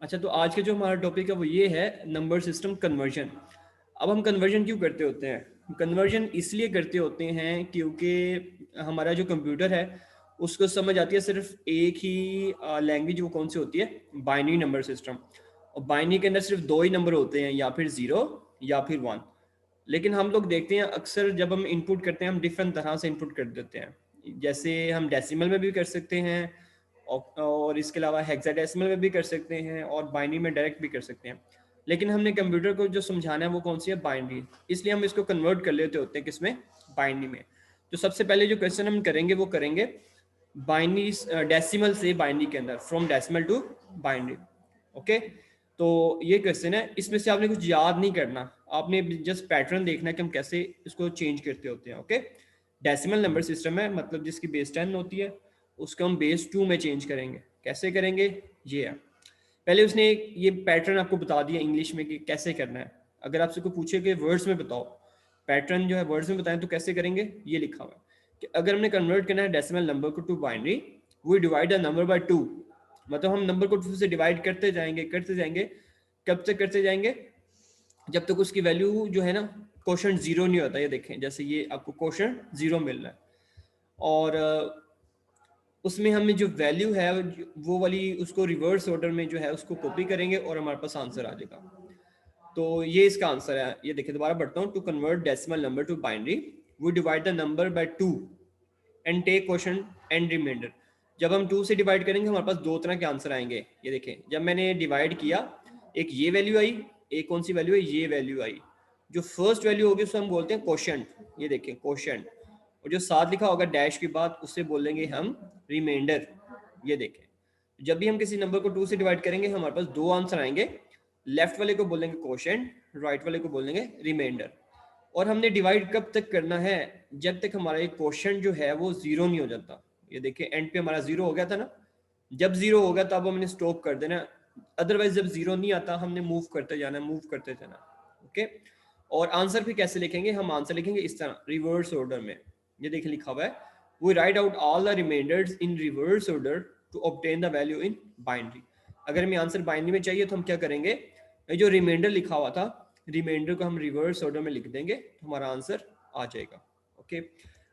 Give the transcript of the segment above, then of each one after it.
अच्छा, तो आज का जो हमारा टॉपिक है वो ये है नंबर सिस्टम कन्वर्जन। अब हम कन्वर्जन क्यों करते होते हैं? कन्वर्जन इसलिए करते होते हैं क्योंकि हमारा जो कंप्यूटर है उसको समझ आती है सिर्फ एक ही लैंग्वेज, वो कौन सी होती है? Binary number system. और बाइनरी के अंदर सिर्फ दो ही नंबर होते हैं, या फिर ज़ीरो या फिर वन। लेकिन हम लोग देखते हैं अक्सर जब हम इनपुट करते हैं हम डिफरेंट तरह से इनपुट कर देते हैं। जैसे हम डेसिमल में भी कर सकते हैं, और इसके अलावा हेक्साडेसिमल में भी कर सकते हैं, और बाइनरी में डायरेक्ट भी कर सकते हैं। लेकिन हमने कंप्यूटर को जो समझाना है वो कौन सी है? बाइनरी। इसलिए हम इसको कन्वर्ट कर लेते होते हैं किसमें? बाइनरी में। तो सबसे पहले जो क्वेश्चन हम करेंगे वो करेंगे बाइनरी, डेसिमल से बाइनरी के अंदर, from decimal to binary. Okay, तो ये क्वेश्चन है, इसमें से आपने कुछ याद नहीं करना, आपने जस्ट पैटर्न देखना है कि हम कैसे इसको चेंज करते होते हैं। ओके, डेसिमल नंबर सिस्टम है, मतलब जिसकी बेस 10 होती है उसको हम बेस 2 में चेंज करेंगे। कैसे करेंगे? ये है, पहले उसने ये पैटर्न आपको बता दिया इंग्लिश में कि कैसे करना है। अगर आपसे कोई पूछे कि वर्ड्स में बताओ, पैटर्न जो है वर्ड्स में बताएं तो कैसे करेंगे, ये लिखा हुआ है कि अगर हमने कन्वर्ट करना है डेसिमल नंबर को to binary, we divide the number by 2। मतलब हम नंबर को 2 से डिवाइड करते जाएंगे करते जाएंगे। कब तक करते जाएंगे? जब तक उसकी वैल्यू जो है ना, क्वोशंट जीरो नहीं होता। ये देखें, जैसे ये आपको क्वोशंट जीरो मिल रहा है, और उसमें हमें जो वैल्यू है वो वाली उसको रिवर्स ऑर्डर में जो है उसको कॉपी करेंगे और हमारे पास आंसर आ जाएगा। तो ये इसका आंसर है। ये देखिए, दोबारा बढ़ता हूँ। To convert decimal number to binary, we divide the number by 2 and take quotient and remainder. जब हम 2 से डिवाइड करेंगे हमारे पास दो तरह के आंसर आएंगे। ये देखें, जब मैंने डिवाइड किया, एक ये वैल्यू आई, एक कौन सी वैल्यू है? ये वैल्यू आई। जो फर्स्ट वैल्यू होगी उसको हम बोलते हैं क्वोशंट। ये देखें क्वोशंट, और जो साथ लिखा होगा डैश के बाद उससे बोलेंगे हम रिमाइंडर। ये देखें, जब भी हम किसी नंबर को 2 से डिवाइड करेंगे हमारे पास दो आंसर आएंगे। लेफ्ट वाले को बोलेंगे क्वोशंट, राइट वाले को बोलेंगे रिमाइंडर। और हमने डिवाइड कब तक करना है? जब तक हमारा ये क्वोशंट जो है वो जीरो नहीं हो जाता। ये देखिए, एंड पे हमारा जीरो हो गया था ना। जब जीरो होगा तब हमने स्टॉप कर देना, अदरवाइज जब जीरो नहीं आता हमने मूव करते जाना, मूव करते जाना। ओके, और आंसर भी कैसे लिखेंगे? हम आंसर लिखेंगे इस तरह, रिवर्स ऑर्डर में। ये देखिए लिखा हुआ है, we write out all the remainders in reverse order to obtain the value in binary. अगर हमें आंसर बाइनरी में चाहिए तो हम क्या करेंगे? ये जो रिमाइंडर लिखा हुआ था, रिमाइंडर को हम रिवर्स ऑर्डर में लिख देंगे तो हमारा आंसर आ जाएगा। ओके,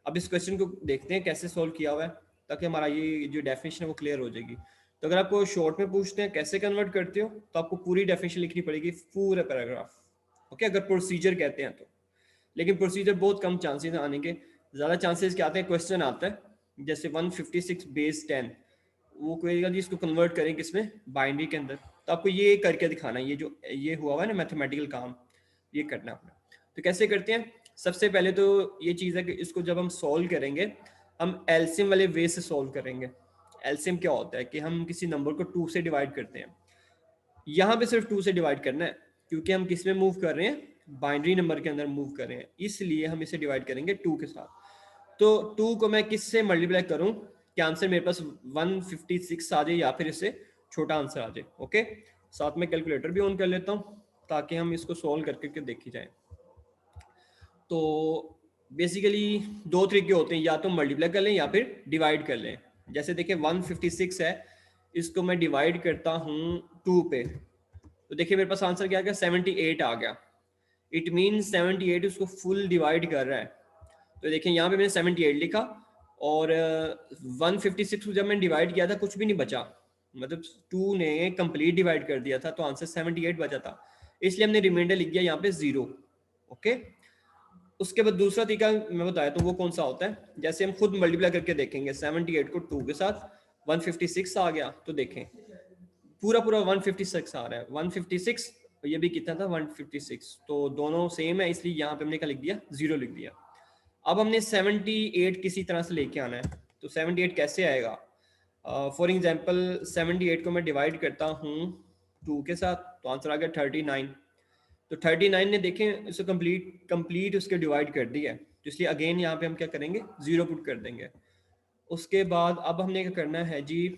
अब इस क्वेश्चन को देखते हैं कैसे सॉल्व किया हुआ है, ताकि हमारा ये जो डेफिनेशन है वो क्लियर हो जाएगी। तो अगर आपको शॉर्ट में पूछते हैं कैसे कन्वर्ट करते हो, तो आपको पूरी डेफिनेशन लिखनी पड़ेगी, पूरा पैराग्राफ। ओके, अगर प्रोसीजर कहते हैं तो। लेकिन प्रोसीजर बहुत कम चांसेस आने के, ज़्यादा चांसेस क्या आते हैं? क्वेश्चन आता है जैसे 156 बेस 10, वो कहेगा जी इसको कन्वर्ट करें किसमें? बाइनरी के अंदर। तो आपको ये करके दिखाना है, ये जो ये हुआ है ना मैथमेटिकल काम, ये करना अपना। तो कैसे करते हैं? सबसे पहले तो ये चीज़ है कि इसको जब हम सॉल्व करेंगे हम एलसीएम वाले वे से सॉल्व करेंगे। एलसीएम क्या होता है कि हम किसी नंबर को 2 से डिवाइड करते हैं। यहाँ पे सिर्फ 2 से डिवाइड करना है, क्योंकि हम किस में मूव कर रहे हैं? बाइनरी नंबर के अंदर मूव कर रहे हैं, इसलिए हम इसे डिवाइड करेंगे 2 के साथ। तो 2 को मैं किस से मल्टीप्लाई करूं कि आंसर मेरे पास 156 आ जाए, या फिर इससे छोटा आंसर आ जाए। ओके, साथ में कैलकुलेटर भी ऑन कर लेता हूं ताकि हम इसको सॉल्व करके देखी जाए। तो बेसिकली दो तरीके होते हैं, या तो मल्टीप्लाई कर लें या फिर डिवाइड कर लें। जैसे देखिए 156 है, इसको मैं डिवाइड करता हूँ 2 पे, तो देखिए मेरे पास आंसर क्या आ गया? 78 आ गया। इट मीन 78 उसको फुल डिवाइड कर रहा है। तो देखिए यहाँ पे मैंने 78 लिखा, और 156 को जब मैंने डिवाइड किया था कुछ भी नहीं बचा, मतलब 2 ने कंप्लीट डिवाइड कर दिया था, तो आंसर 78 बचा था, इसलिए हमने रिमाइंडर लिख दिया यहाँ पे 0। ओके, उसके बाद दूसरा तरीका मैं बताया तो वो कौन सा होता है? जैसे हम खुद मल्टीप्लाई करके देखेंगे, 78 को 2 के साथ 156 आ गया, तो देखें पूरा पूरा 156 आ रहा है, 156, ये भी कितना था? 156, तो दोनों सेम है, इसलिए यहाँ पे हमने क्या लिख दिया? 0 लिख दिया। अब हमने 78 किसी तरह से लेके आना है, तो 78 कैसे आएगा? फॉर एग्जांपल 78 को मैं डिवाइड करता हूँ 2 के साथ, तो आंसर आ गया 39। तो 39 ने देखें इसे कंप्लीट उसके डिवाइड कर दिया है, तो इसलिए अगेन यहाँ पे हम क्या करेंगे? 0 पुट कर देंगे। उसके बाद अब हमने क्या करना है जी?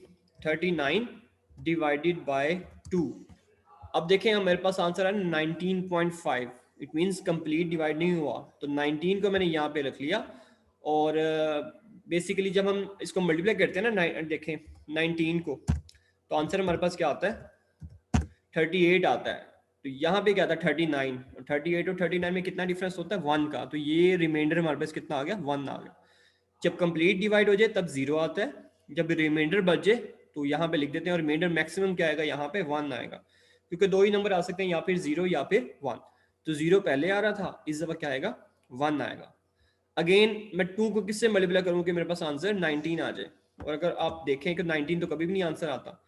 39 डिवाइडेड बाय 2। अब देखें हमारे पास आंसर है 19.5, इट मींस कंप्लीट डिवाइड नहीं हुआ, तो 19 को मैंने यहाँ पे रख लिया। और बेसिकली जब हम इसको मल्टीप्लाई करते हैं ना, देखें 19 को, तो आंसर हमारे पास क्या आता है? 38 आता है, तो यहाँ पे क्या था 39, 38 और 39 में कितना डिफरेंस होता है 1 का, तो ये रिमाइंडर हमारे पास कितना आ गया 1 आ गया। जब कंप्लीट डिवाइड हो जाए तब 0 आता है, जब रिमाइंडर बचे तो यहाँ पे लिख देते हैं, और रिमाइंडर मैक्सिमम क्या आएगा यहाँ पे 1 आएगा, क्योंकि दो ही नंबर आ सकते हैं, या फिर 0 या फिर 1। तो 0 पहले आ रहा था, इस दफा क्या आएगा 1 आएगा। अगेन मैं 2 को किससे मल्टीप्लाई करूँ कि मेरे पास आंसर 19 आ जाए, और अगर आप देखें कि 19 तो कभी भी नहीं आंसर आता,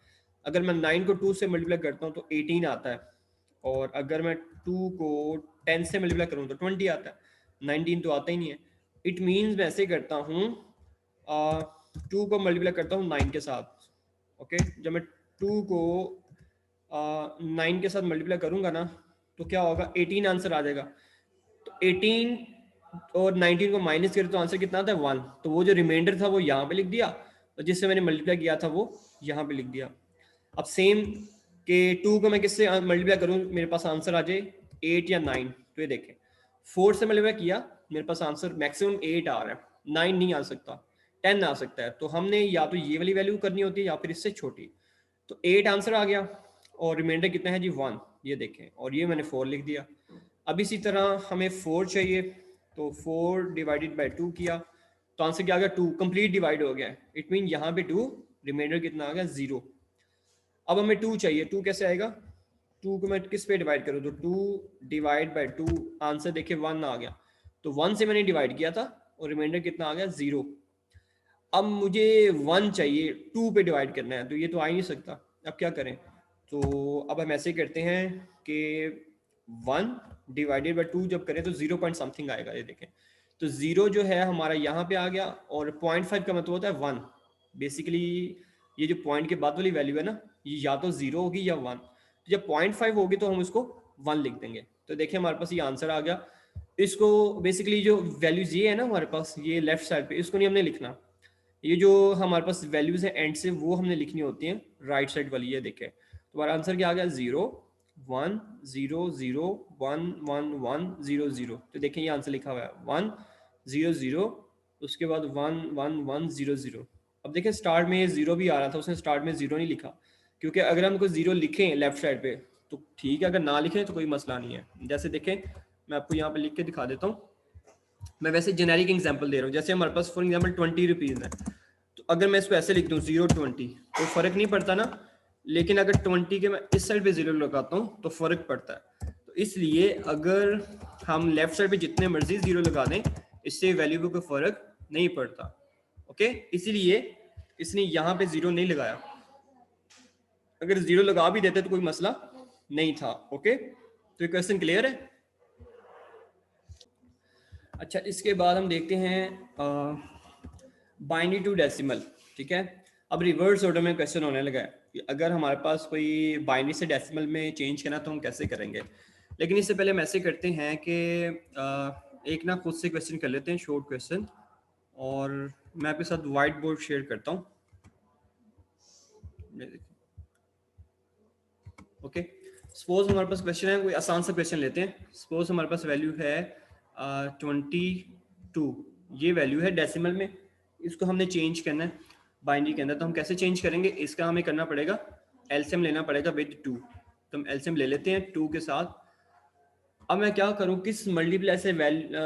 अगर मैं 9 को 2 से मल्टीप्लाई करता हूँ तो 18 आता है, और अगर मैं 2 को 10 से मल्टीप्लाई करूँ तो 20 आता है, 19 तो आता ही नहीं है। इट मीन्स मैं ऐसे करता हूँ, 2 को मल्टीप्लाई करता हूँ 9 के साथ, ओके। जब मैं 2 को 9 के साथ मल्टीप्लाई करूँगा ना तो क्या होगा 18 आंसर आ जाएगा। तो 18 और 19 को माइनस करें तो आंसर कितना आता है 1, तो वो जो रिमाइंडर था वो यहाँ पे लिख दिया, और जिससे मैंने मल्टीप्लाई किया था वो यहाँ पे लिख दिया। अब सेम के 2 को मैं किससे मल्टीप्लाई करूँ मेरे पास आंसर आ जाए 8 या 9, तो ये देखें 4 से मल्टीप्लाई किया मेरे पास आंसर मैक्सिमम 8 आ रहा है, 9 नहीं आ सकता, 10 आ सकता है। तो हमने या तो ये वाली वैल्यू करनी होती है या फिर इससे छोटी। तो 8 आंसर आ गया, और रिमाइंडर कितना है जी 1, ये देखें, और ये मैंने 4 लिख दिया। अब इसी तरह हमें 4 चाहिए, तो 4 डिवाइडेड बाई 2 किया तो आंसर क्या आ गया 2, कंप्लीट डिवाइड हो गया, इट मीन यहाँ पे 2, रिमाइंडर कितना आ गया 0। अब हमें 2 चाहिए, 2 कैसे आएगा, 2 को मैं किस पे डिवाइड करूँ, तो 2 डिवाइड बाई 2, आंसर देखिए 1 आ गया, तो 1 से मैंने डिवाइड किया था और रिमाइंडर कितना आ गया 0। अब मुझे 1 चाहिए 2 पे डिवाइड करना है, तो ये तो आ ही नहीं सकता, अब क्या करें। तो अब हम ऐसे करते हैं कि 1 डिवाइडेड बाई 2 जब करें तो 0 पॉइंट समथिंग आएगा, ये देखें। तो 0 जो है हमारा यहाँ पे आ गया, और 0.5 का मतलब होता है 1। बेसिकली ये जो पॉइंट के बाद वाली वैल्यू है ना, ये या तो 0 होगी या 1, तो जब 0.5 होगी तो हम उसको 1 लिख देंगे। तो देखिए हमारे पास ये आंसर आ गया। इसको बेसिकली जो वैल्यूज ये है ना हमारे पास, ये लेफ्ट साइड पे, इसको नहीं हमने लिखना, ये जो हमारे पास वैल्यूज है एंड से वो हमने लिखनी होती हैं राइट साइड वाली। ये देखें तो हमारा आंसर क्या आ गया 0 1 0 0 1 1 1 0 0। तो देखें ये आंसर लिखा हुआ है 1 0 0, उसके बाद 1 1 1 0 0। अब देखें स्टार्ट में जीरो भी आ रहा था, उसने स्टार्ट में जीरो नहीं लिखा, क्योंकि अगर हम कोई जीरो लिखें लेफ्ट साइड पे तो ठीक है, अगर ना लिखें तो कोई मसला नहीं है। जैसे देखें मैं आपको यहाँ पे लिख के दिखा देता हूँ, मैं वैसे जेनेरिक एग्जांपल दे रहा हूँ। जैसे हमारे पास फॉर एग्जांपल 20 रुपीज़ है, तो अगर मैं इसको ऐसे लिख दूँ 0 20 तो फ़र्क नहीं पड़ता ना, लेकिन अगर 20 के मैं इस साइड पे जीरो लगाता हूँ तो फ़र्क पड़ता है। तो इसलिए अगर हम लेफ्ट साइड पे जितने मर्जी जीरो लगा दें इससे वैल्यू को कोई फ़र्क नहीं पड़ता, ओके। इसीलिए इसने यहाँ पे जीरो नहीं लगाया, अगर जीरो लगा भी देते तो कोई मसला नहीं था, ओके। तो ये क्वेश्चन क्लियर है। अच्छा इसके बाद हम देखते हैं बाइनरी टू डेसिमल, ठीक है। अब रिवर्स ऑर्डर में क्वेश्चन होने लगा है कि अगर हमारे पास कोई बाइनरी से डेसिमल में चेंज करना तो हम कैसे करेंगे। लेकिन इससे पहले हम ऐसे करते हैं कि एक ना खुद से क्वेश्चन कर लेते हैं, शॉर्ट क्वेश्चन, और मैं आपके साथ वाइट बोर्ड शेयर करता हूँ, ओके। सपोज हमारे पास क्वेश्चन है, कोई आसान सा क्वेश्चन लेते हैं। सपोज हमारे पास वैल्यू है 22, ये वैल्यू है डेसिमल में, इसको हमने चेंज करना है बाइनरी के अंदर। तो हम कैसे चेंज करेंगे, इसका हमें करना पड़ेगा एलसीएम लेना पड़ेगा विद 2। तो हम एलसीएम ले लेते हैं 2 के साथ। अब मैं क्या करूं, किस मल्टीप्लाई से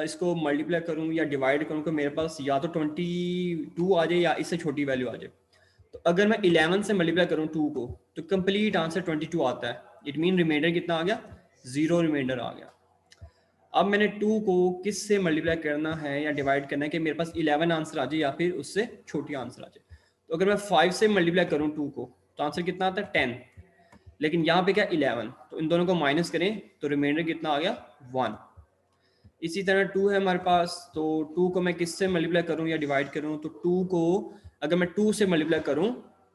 इसको मल्टीप्लाई करूं या डिवाइड करूं कि मेरे पास या तो 22 आ जाए या इससे छोटी वैल्यू आ जाए। तो अगर मैं 11 से मल्टीप्लाई करूं 2 को तो कंप्लीट आंसर 22 आता है, इट मीन रिमाइंडर कितना आ गया 0 रिमाइंडर आ गया। अब मैंने 2 को किस से मल्टीप्लाई करना है या डिवाइड करना है कि मेरे पास 11 आंसर आ जाए या फिर उससे छोटी आंसर आ जाए। तो अगर मैं 5 से मल्टीप्लाई करूं 2 को तो आंसर कितना आता है 10, लेकिन यहाँ पे क्या 11, तो इन दोनों को माइनस करें तो रिमाइंडर कितना आ गया 1। इसी तरह 2 है हमारे पास, तो 2 को मैं किससे मल्टीप्लाई करूं या डिवाइड करूं, तो 2 को अगर मैं 2 से मल्टीप्लाई करूं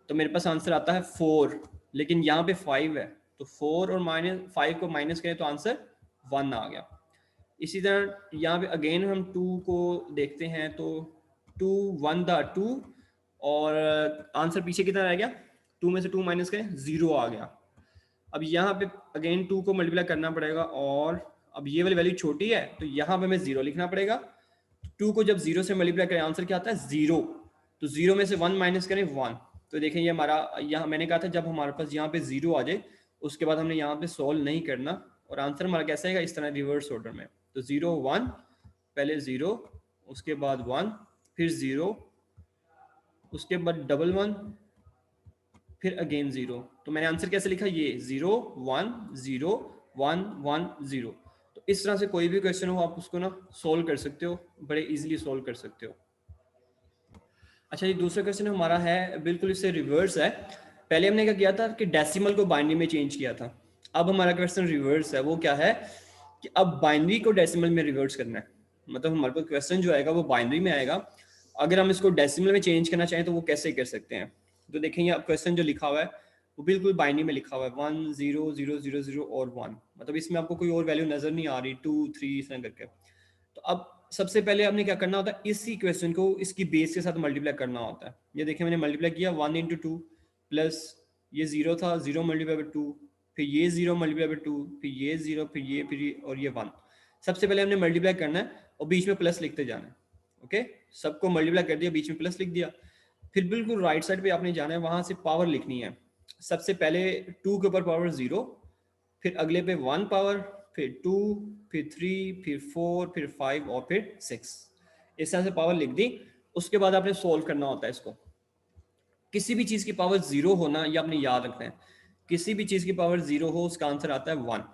तो मेरे पास आंसर आता है 4, लेकिन यहाँ पे 5 है, तो 4 और माइनस 5 को माइनस करें तो आंसर 1 आ गया। इसी तरह यहाँ पे अगेन हम 2 को देखते हैं, तो 2 1 था 2, और आंसर पीछे कितना रह गया, 2 में से 2 माइनस करें 0 आ गया। अब यहाँ पे अगेन 2 को मल्टीप्लाई करना पड़ेगा, और अब ये वाली वैल्यू छोटी है तो यहाँ पे हमें 0 लिखना पड़ेगा। 2 को जब 0 से मल्टीप्लाई करें आंसर क्या आता है 0, तो 0 में से 1 माइनस करें 1। तो देखें ये हमारा, यहाँ मैंने कहा था जब हमारे पास यहाँ पे 0 आ जाए उसके बाद हमने यहाँ पे सॉल्व नहीं करना और आंसर हमारा कैसा आएगा, इस तरह रिवर्स ऑर्डर में। तो 0 1, पहले 0, उसके बाद 1, फिर 0, उसके बाद डबल 1, फिर अगेन 0। तो मैंने आंसर कैसे लिखा, ये 0 1 0 1 1 0। तो इस तरह से कोई भी क्वेश्चन हो आप उसको ना सोल्व कर सकते हो, बड़े इजीली सोल्व कर सकते हो। अच्छा, ये दूसरा क्वेश्चन हमारा है बिल्कुल इससे रिवर्स है। पहले हमने क्या किया था कि डेसिमल को बाइनरी में चेंज किया था। अब हमारा क्वेश्चन रिवर्स है। वो क्या है कि अब बाइनरी को डेसिमल में रिवर्स करना है। मतलब हमारे पास क्वेश्चन जो आएगा वो बाइनरी में आएगा। अगर हम इसको डेसिमल में चेंज करना चाहें तो वो कैसे कर सकते हैं। तो देखें ये क्वेश्चन जो लिखा हुआ है वो बिल्कुल बाइनरी में लिखा हुआ है 1 0 0 0 0 और 1। मतलब इसमें आपको कोई और वैल्यू नजर नहीं आ रही, 2 3 इस तरह करके। तो अब सबसे पहले आपने क्या करना होता है, इसी क्वेश्चन को इसकी बेस के साथ मल्टीप्लाई करना होता है। ये देखिए मैंने मल्टीप्लाई किया 1 इंटू 2 प्लस ये 0 था, 0 मल्टीप्लाई बाई 2, फिर ये 0 मल्टीप्लाई बाई 2, फिर ये 0, फिर ये और ये 1। सबसे पहले हमने मल्टीप्लाई करना है और बीच में प्लस लिखते जाना है। ओके, सबको मल्टीप्लाई कर दिया, बीच में प्लस लिख दिया। फिर बिल्कुल राइट साइड पे आपने जाना है, वहां से पावर लिखनी है। सबसे पहले 2 के ऊपर पावर 0, फिर अगले पे 1 पावर, फिर 2, फिर 3, फिर 4, फिर 5 और फिर 6। इस तरह से पावर लिख दी। उसके बाद आपने सोल्व करना होता है इसको। किसी भी चीज की पावर 0 होना ये आपने याद रखना है। किसी भी चीज की पावर 0 हो उसका आंसर आता है 1।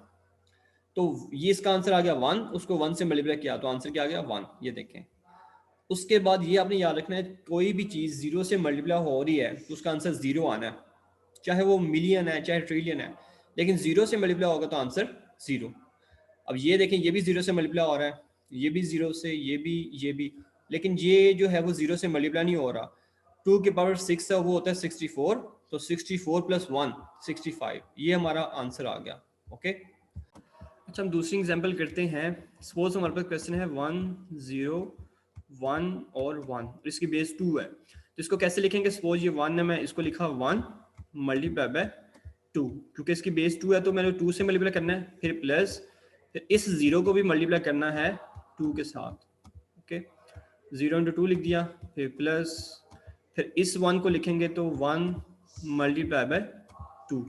तो ये इसका आंसर आ गया 1, उसको 1 से मल्टीप्लाई किया तो आंसर क्या आ गया 1। ये देखें। उसके बाद ये आपने याद रखना है, कोई भी चीज 0 से मल्टीप्लाई हो रही है तो उसका आंसर 0 आना है, चाहे वो मिलियन है चाहे ट्रिलियन है। लेकिन 0 से मल्टीप्लाई होगा तो आंसर 0। अब ये देखें, ये भी 0 से मल्टीप्लाई हो रहा है, ये भी 0 से, ये भी, लेकिन ये जो है वो 0 से मल्टीप्लाई नहीं हो रहा। 2 के पावर 6 है वो होता है 64। तो 64 प्लस 1 65, ये हमारा आंसर आ गया। ओके, अच्छा हम दूसरी एग्जांपल करते हैं। सपोज हमारे पास क्वेश्चन है 1 0 1 और 1, इसकी बेस 2 है। तो इसको कैसे लिखेंगे, सपोज ये 1 है, मैं इसको लिखा 1 मल्टीप्लाई बाय 2, क्योंकि इसकी बेस 2 है तो मैंने 2 से मल्टीप्लाई करना है, फिर प्लस, फिर इस 0 को भी मल्टीप्लाई करना है 2 के साथ। ओके, 0 इंटू 2 लिख दिया, फिर प्लस, फिर इस 1 को लिखेंगे तो 1 मल्टीप्लाई बाय 2,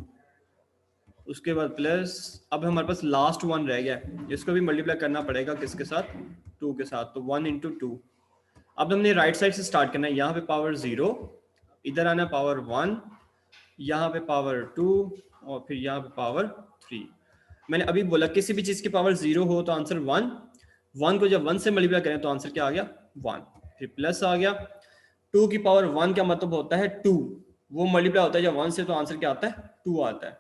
उसके बाद प्लस। अब हमारे पास लास्ट 1 रह गया, इसको भी मल्टीप्लाई करना पड़ेगा किसके साथ, 2 के साथ। तो 1 इंटू 2। अब हमने राइट साइड से स्टार्ट करना है, यहाँ पे पावर 0, इधर आना पावर 1, यहाँ पे पावर 2 और फिर यहाँ पे पावर 3। मैंने अभी बोला किसी भी चीज की पावर 0 हो तो आंसर 1। 1 को जब 1 से मल्टीप्लाई करें तो आंसर क्या आ गया 1, फिर प्लस आ गया। 2 की पावर 1 का मतलब होता है 2, वो मल्टीप्लाई होता है जब 1 से, तो आंसर क्या आता है 2 आता है।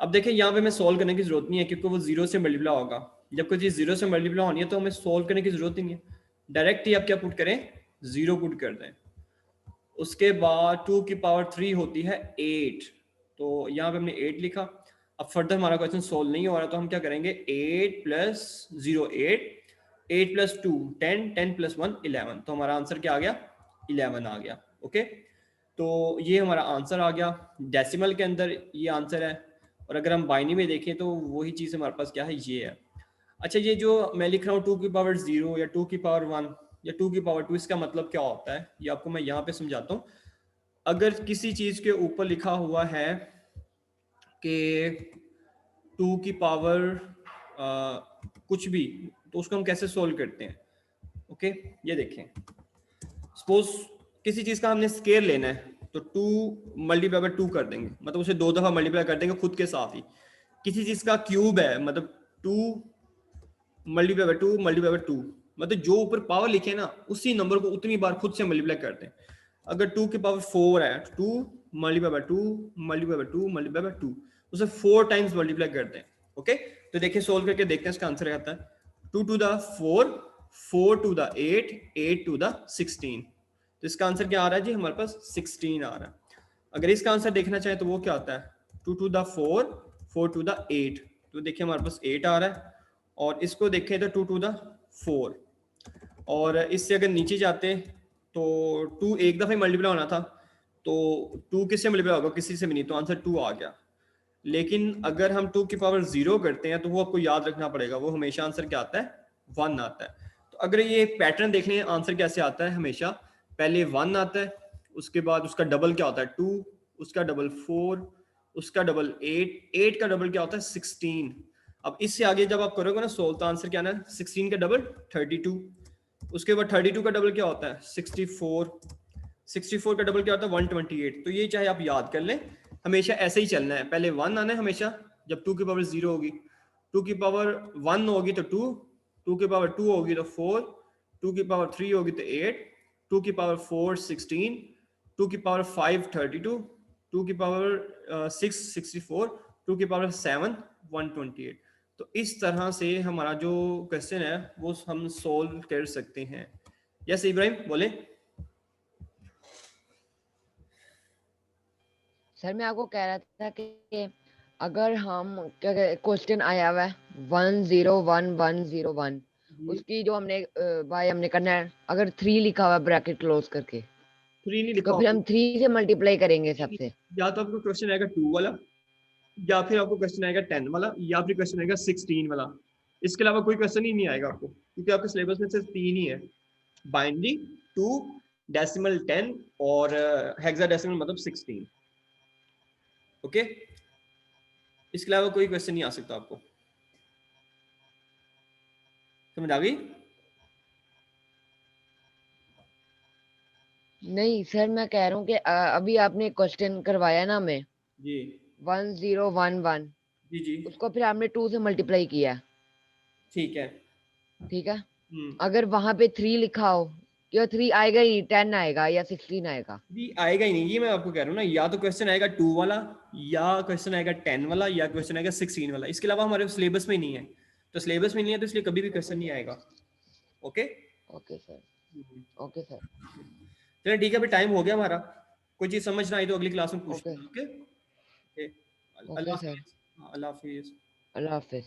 अब देखिए यहाँ पे मैं सोल्व करने की जरूरत नहीं है क्योंकि वो 0 से मल्टीप्लाई होगा। जब कोई चीज 0 से मल्टीप्लाई होनी है तो हमें सोल्व करने की जरूरत ही नहीं है, डायरेक्ट ही आप क्या पुट करें, 0 पुट कर दें। उसके बाद 2 की पावर 3 होती है 8, तो यहाँ पे हमने 8 लिखा। अब फर्दर हमारा क्वेश्चन सोल्व नहीं हो रहा तो हम क्या करेंगे, 8 प्लस 0 8, 8 प्लस 2 10, 10 प्लस 1 11। तो हमारा आंसर क्या आ गया, 11 आ गया। ओके, तो ये हमारा आंसर आ गया। डेसिमल के अंदर ये आंसर है, और अगर हम बाइनरी में देखें तो वही चीज़ हमारे पास क्या है, ये है। अच्छा, ये जो मैं लिख रहा हूँ 2 की पावर 0 या 2 की पावर 1 या 2 की पावर 2, इसका मतलब क्या होता है ये आपको मैं यहाँ पे समझाता हूँ। अगर किसी चीज़ के ऊपर लिखा हुआ है कि 2 की पावर कुछ भी, तो उसको हम कैसे सोल्व करते हैं। ओके, ये देखें, सपोज किसी चीज़ का हमने स्केयर लेना है तो 2 मल्टीप्लाई बाय 2 कर देंगे, मतलब उसे 2 दफ़ा मल्टीप्लाई कर देंगे खुद के साथ ही। किसी चीज़ का क्यूब है, मतलब 2 मल्टीप्लाई बाय 2 मल्टीप्लाई बाय 2, मतलब जो ऊपर पावर लिखे ना उसी नंबर को उतनी बार खुद से मल्टीप्लाई करते हैं। अगर 2 की पावर 4 है, 2 multiply by 2 multiply by 2 multiply by 2, उसे 4 टाइम्स मल्टीप्लाई करते हैं। ओके, तो देखिए सोल्व करके देखते हैं इसका आंसर क्या आता है। 2 to the 4, 4 to the 8, 8 to the 16। तो इसका आंसर क्या आ रहा है जी, हमारे पास 16 आ रहा है। अगर इसका आंसर देखना चाहें तो वो क्या आता है, 2 टू द 4, 4 टू द 8। तो देखिए हमारे पास 8 आ रहा है, और इसको देखें तो 2 टू द 4, और इससे अगर नीचे जाते तो 2 एक दफ़ा ही मल्टीप्लाई होना था, तो 2 किससे मल्टीप्लाई होगा, किसी से भी नहीं, तो आंसर 2 आ गया। लेकिन अगर हम 2 की पावर 0 करते हैं तो वो आपको याद रखना पड़ेगा, वो हमेशा आंसर क्या आता है, 1 आता है। तो अगर ये पैटर्न देख लें आंसर कैसे आता है, हमेशा पहले 1 आता है, उसके बाद उसका डबल क्या होता है 2, उसका डबल 4, उसका डबल 8, 8 का डबल क्या होता है 16। अब इससे आगे जब आप करोगे ना सोल्व तो आंसर क्या आना है 16 का डबल 32। उसके बाद 32 का डबल क्या होता है 64। 64 का डबल क्या होता है 128। तो ये चाहे आप याद कर लें, हमेशा ऐसे ही चलना है, पहले 1 आना है हमेशा, जब 2 की पावर 0 होगी, 2 की पावर 1 होगी तो 2, 2 की पावर 2 होगी तो 4, 2 की पावर 3 होगी तो 8, 2 की पावर 4 16, 2 की पावर 5 32, 2 की पावर 6 64, 2 की पावर 7 128। तो इस तरह से हमारा जो क्वेश्चन है वो हम सोल्व कर सकते हैं। यस इब्राहिम बोले। सर मैं आपको कह रहा था कि अगर हम क्या क्वेश्चन आया हुआ है 101101, उसकी जो हमने बाय हमने करना है, अगर 3 लिखा हुआ है ब्रैकेट क्लोज करके, 3 नहीं लिखा तो फिर होगा, हम 3 से मल्टीप्लाई करेंगे सबसे। या तो आपको क्वेश्चन आएगा 2 वाला, या फिर आपको क्वेश्चन आएगा 10 वाला, या फिर क्वेश्चन आएगा 16 वाला। इसके अलावा कोई क्वेश्चन ही नहीं आएगा आपको, क्योंकि आपके सिलेबस में सिर्फ 3 ही है, बाइनरी, 2, डेसिमल 10 और हेक्साडेसिमल मतलब 16। ओके, इसके अलावा कोई क्वेश्चन नहीं आ सकता आपको। समझ आ गई? नहीं सर, मैं कह रहा हूँ कि अभी आपने क्वेश्चन करवाया ना हमें जी 1011, जी जी उसको फिर आपने 2 से मल्टीप्लाई किया, ठीक है। ठीक है। हम्म, अगर वहां पे 3 लिखा हो, क्या 3 आएगा ही, 10 आएगा या 16 आएगा? भी आएगा ही नहीं, ये मैं आपको कह रहा हूँ ना, या तो क्वेश्चन आएगा 2 वाला, या क्वेश्चन आएगा 10 वाला, या क्वेश्चन आएगा 16 वाला। इसके अलावा हमारे सिलेबस में नहीं है, तो सिलेबस में नहीं है तो इसलिए कभी भी क्वेश्चन नहीं आएगा। Okay, okay sir. Okay sir. चलिए ठीक है, अभी टाइम हो गया हमारा। कोई चीज़ समझ ना आई तो अगली क्लास में ओके। पूछना। ओके, ओके अल्लाह सर। हाफिज़। हाँ, अल्लाह हाफिज़। अल्लाह हाफिज।